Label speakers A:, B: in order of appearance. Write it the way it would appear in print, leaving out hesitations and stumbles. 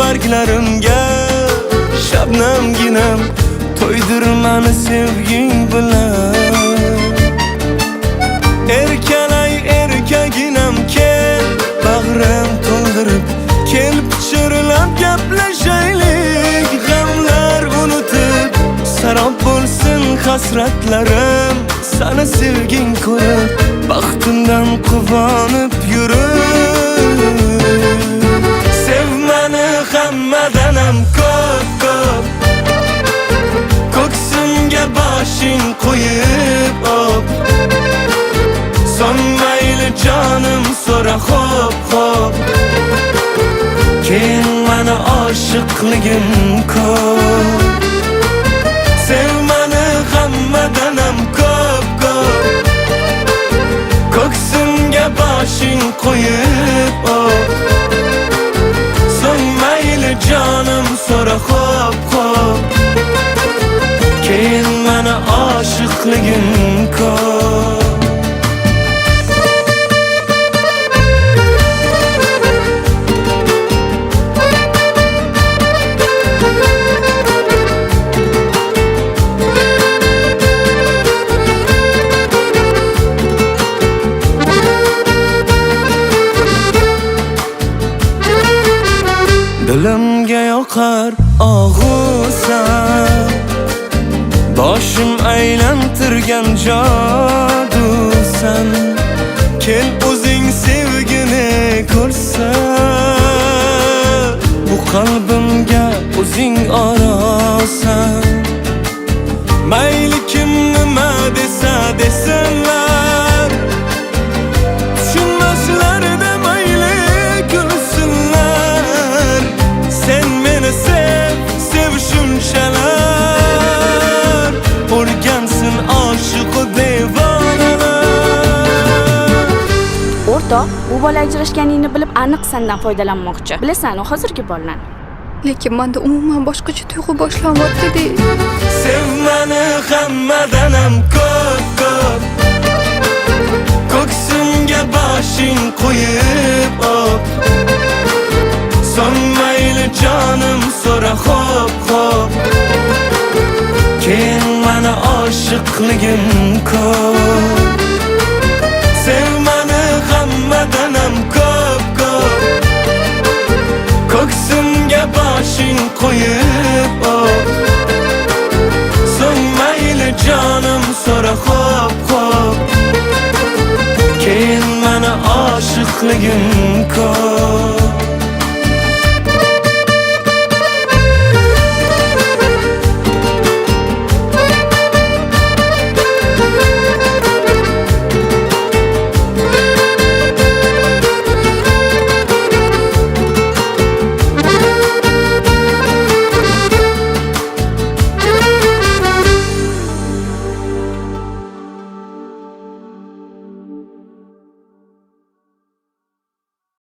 A: barglarimga shabnamginam to'ydir mani sevging bilan. Erkalay erkaginam kel, bag'rim to'ldirib kel, pichirlab gaplashaylik. G'amlar unutib sarob bo'lsin hasratlarim, seni sevging ko'rib baxtimdan quvonib yurib. Sev meni hammadanam ko'p, ko'ksimga boshing qo'yib op. Son mayli jonim so'ra xo'p, keyin meni oshiqligim ko'p. Sev meni hammadanam ko'p, ko'ksimga boshing qo'yib op. Son mayli jonim so'ra xo'p, keyin meni oshiqligim ko'p. Dilimga yoqar og'usan, boshim aylantirgan jodusan. Kel o'zing sevgini ko'rsan, bu qalbimga o'zing orosan. Mayli kim nima desa desinlar, tushunmaslarida mayli kulsinlar. Sen meni sev shunchalar, o'rgansin oshiqu devonalar.
B: O'rtoq, bu bola ajrashganingni bilib aniq sendan foydalanmoqchi. Bilasan, u hozirgi bolalar.
C: Lekin menda umuman boshqacha tuyg'u boshlanyapti.
A: Sev meni hammadanam ko'p, ko'ksimga boshing qo'yib op. Son mayli jonim so'ra xo'p, keyin meni oshiqligim ko'p. Sev meni hammadanam ko'p, ko'ksimga boshing qo'yib op. Son mayli jonim so'ra xo'p, keyin meni oshiqligim ko'p.